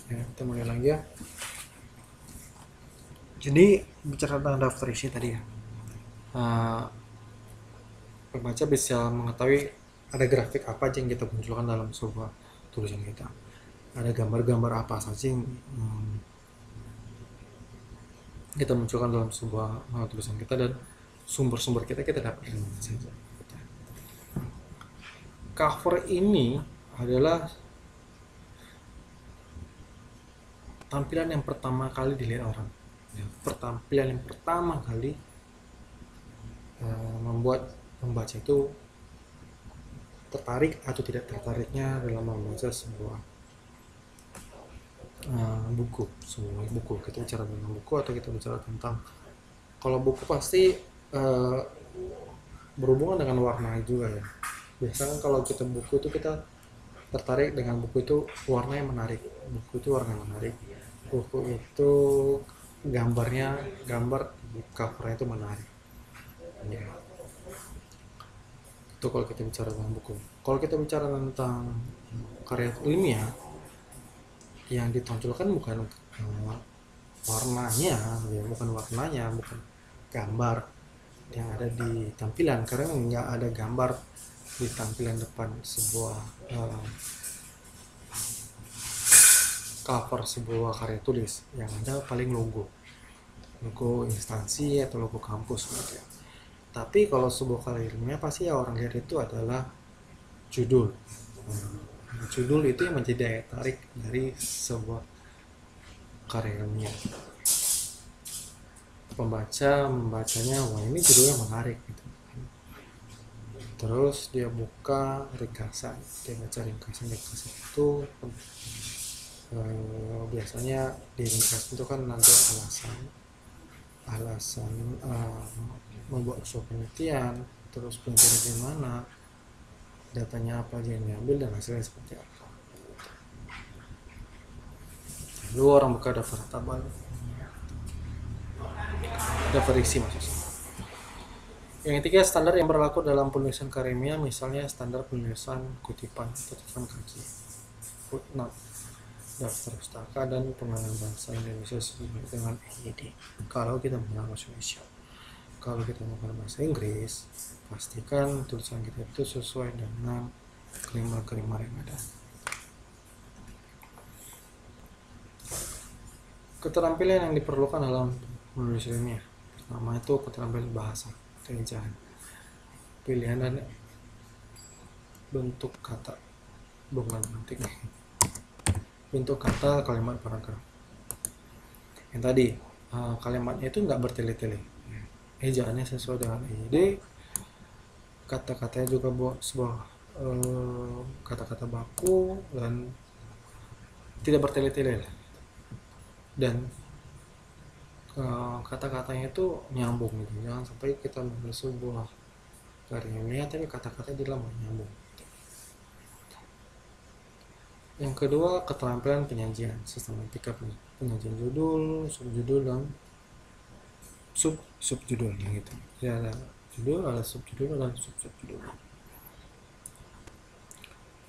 Ya, kita mulai lagi ya. Jadi bicara tentang daftar isi tadi ya, uh, pembaca bisa mengetahui ada grafik apa aja yang kita munculkan dalam sebuah tulisan kita, ada gambar-gambar apa saja yang kita munculkan dalam sebuah tulisan kita, dan sumber-sumber kita dapat dari mana saja. Cover ini adalah tampilan yang pertama kali dilihat orang ya, tampilan yang pertama kali membuat pembaca itu tertarik atau tidak tertariknya dalam membaca sebuah sebuah buku. Kita bicara tentang buku atau kita bicara tentang, kalau buku pasti berhubungan dengan warna juga ya. Biasanya kalau kita buku itu kita tertarik dengan buku itu warnanya menarik, buku itu warna menarik, buku itu gambar di covernya itu menarik ya. Itu kalau kita bicara tentang buku. Kalau kita bicara tentang karya ilmiah, yang ditonjolkan bukan warnanya ya, bukan gambar yang ada di tampilan, karena nggak ada gambar di tampilan depan sebuah cover sebuah karya tulis. Yang ada paling logo instansi atau logo kampus gitu ya. Tapi kalau sebuah karya ilmiah pasti ya orang lihat itu adalah judul. Judul itu yang menjadi daya tarik dari sebuah karya ilmiah. Pembaca membacanya, wah ini judulnya menarik gitu. Terus dia buka ringkasan, dia baca ringkasan itu biasanya di ringkasan itu kan ada alasan membuat suatu penelitian, terus penelitian di mana, datanya apa aja yang diambil, dan hasilnya seperti apa. Lalu orang buka daftar tabel, daftar isi maksudnya. Yang ketiga, standar yang berlaku dalam penulisan karya ilmiah, misalnya standar penulisan kutipan kaki, footnote, daftar pustaka, dan pengenalan bahasa Indonesia sesuai dengan EYD. Kalau kita menggunakan bahasa Indonesia, kalau kita menggunakan bahasa Inggris, pastikan tulisan kita itu sesuai dengan grammar yang ada. Keterampilan yang diperlukan dalam menulis ilmiah, pertama itu keterampilan bahasa, keejaan, pilihan dan bentuk kata, bukan bentuk kata, kalimat, paragraf. Yang tadi kalimatnya itu nggak bertele-tele, ejaannya sesuai dengan EYD, kata-katanya juga sebuah kata-kata baku dan tidak bertele-tele, dan kata-katanya itu nyambung gitu. Jangan sampai kita menulis sebuah karya ilmiah tapi kata-katanya di dalam nyambung. Yang kedua, keterampilan penyajian, sistematika penyajian judul, subjudul, dan subjudul gitu. Ya, ada judul, ada subjudul, dan subjudul.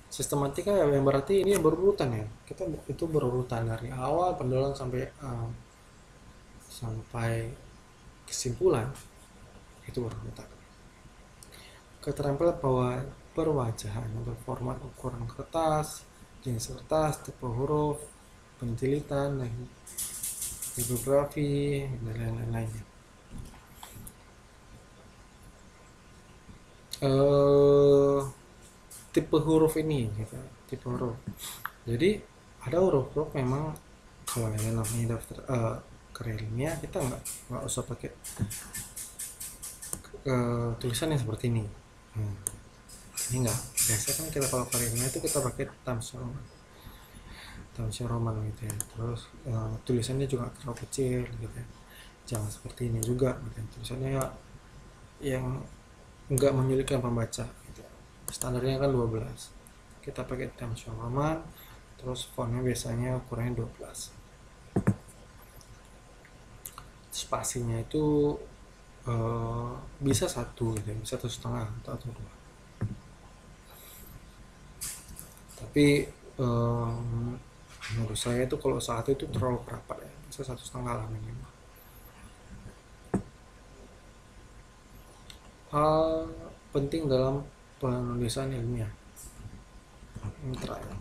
Sistematika yang berarti ini berurutan ya. Kita itu berurutan dari awal pendolan sampai kesimpulan, itu berurutan. Keterampilan perwajahan untuk format, ukuran kertas, jenis kertas, tipe huruf, penjilitan, tipografi, dan lain-lainnya. Tipe huruf ini gitu, tipe huruf. Jadi ada huruf-huruf memang kalau yang namanya daftar karya ilmiah kita nggak usah pakai tulisan yang seperti ini. Ini enggak, biasanya kan kita kalau karya ilmiah itu kita pakai Times New Roman gitu ya. Terus tulisannya juga terlalu kecil gitu ya. Jangan seperti ini juga gitu. Tulisannya yang enggak menyulitkan pembaca gitu. Standarnya kan 12, kita pakai Times New Roman, terus fontnya biasanya ukurannya 12. Spasinya itu bisa 1 gitu, bisa 1,5 atau 2. Tapi menurut saya itu kalau saat itu terlalu rapat ya, bisa 1,5 lah minimal. Hal penting dalam penulisan ilmiah ini terakhir,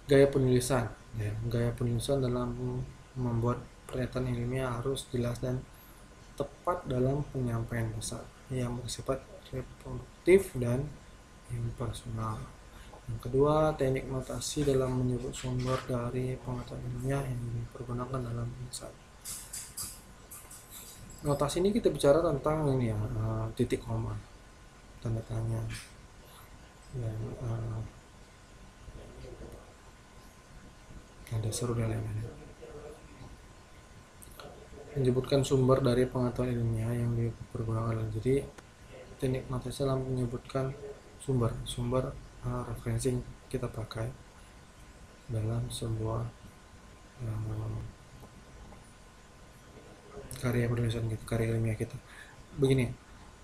gaya penulisan ya. Gaya penulisan dalam membuat pernyataan ilmiah harus jelas dan tepat dalam penyampaian besar yang bersifat reproduktif dan impersonal. Yang kedua, teknik notasi dalam menyebut sumber dari pengetahuan ilmiah yang dipergunakan dalam tulisan. Notasi ini kita bicara tentang ini ya, titik koma, tanda tanya, dan ada seru dan lain-lain. Menyebutkan sumber dari pengetahuan ilmiah yang dipergunakan. Jadi teknik notasi dalam menyebutkan sumber referensi yang kita pakai dalam sebuah karya penulisan kita, karya ilmiah kita. Begini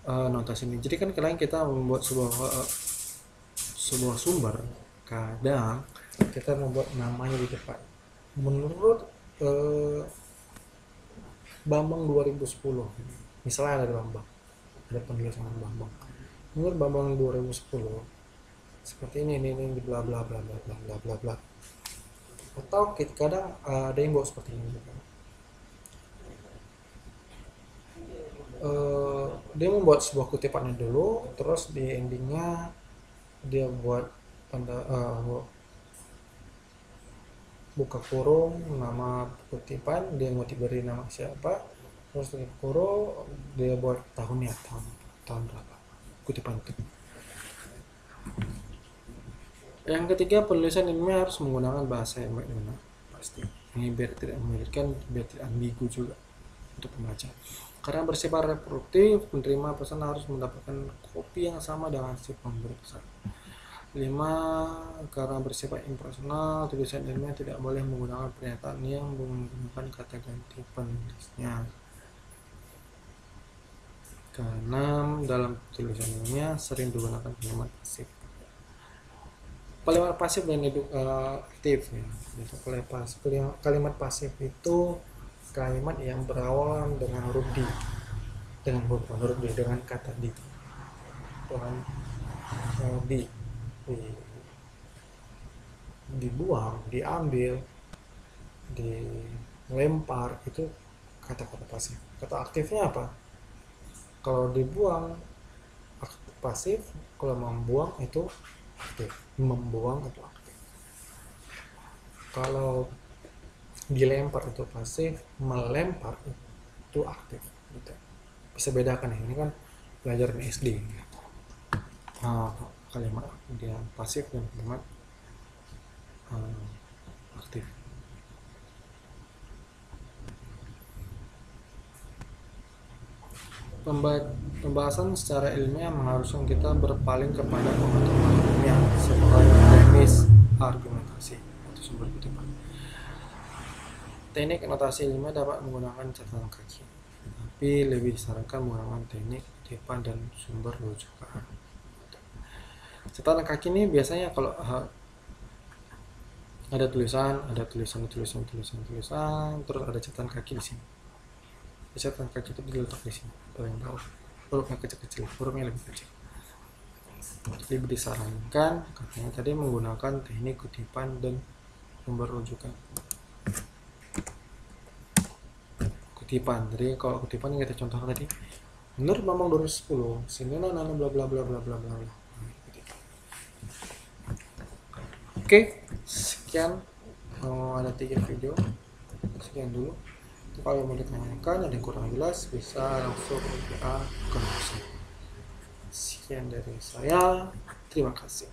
notasi ini. Jadi kan kadang kita membuat sebuah sumber, kadang kita membuat namanya di depan. Menurut Bambang 2010, misalnya ada Bambang, ada penulisan Bambang. Menurut Bambang 2010 seperti ini bla bla bla bla bla bla bla bla. Atau kadang ada yang buat seperti ini juga. Dia membuat sebuah kutipannya dulu, terus di endingnya dia buat tanda buka kurung nama kutipan, dia ngutip dari nama siapa, terus tutup kurung, dia buat tahunnya, tahun berapa kutipan itu. Yang ketiga, penulisan ilmiah harus menggunakan bahasa yang baik dan benar, pasti. Ini biar tidak menyulitkan, biar tidak ambigu juga untuk pembaca. Karena bersifat reproduktif, penerima pesan harus mendapatkan kopi yang sama dengan si pemberi pesan. 5. Karena bersifat impersonal, tulisan ilmiah tidak boleh menggunakan pernyataan yang menggunakan kata ganti penulisnya. Ke-6. Dalam tulisan ilmiah sering digunakan kalimat pasif. Kalimat pasif dan aktif ya. Kalimat pasif itu kalimat yang berawal dengan huruf di, dengan kata di, dibuang, diambil, dilempar, itu kata-kata pasif. Kata aktifnya apa? Kalau dibuang pasif, kalau membuang itu aktif. Membuang itu aktif. Kalau dilempar itu pasif, melempar itu aktif gitu. Bisa bedakan ya, ini kan belajar di SD. Kalimat dia pasif dan kalimat aktif. Pembahasan secara ilmiah mengharuskan kita berpaling kepada pengetahuan ilmiah sebagai premis argumentasi atau sumber kutipan. Teknik notasi ilmiah dapat menggunakan catatan kaki, tapi lebih disarankan menggunakan teknik kutipan dan sumber rujukan. Catatan kaki ini biasanya kalau ada tulisan, terus ada catatan kaki di sini. Catatan kaki itu diletak di sini, paling bawah. Hurufnya kecil-kecil, hurufnya lebih kecil. Lebih disarankan katanya tadi menggunakan teknik kutipan dan sumber rujukan. Kutipan, jadi kalau kutipan yang kita contohkan tadi, menurut Bambang 2010, sini bla bla bla bla bla bla bla. Oke, sekian. Ada 3 video, sekian dulu. Kalau mau ditanyakan ada yang kurang jelas, bisa langsung ke saya. Sekian dari saya, terima kasih.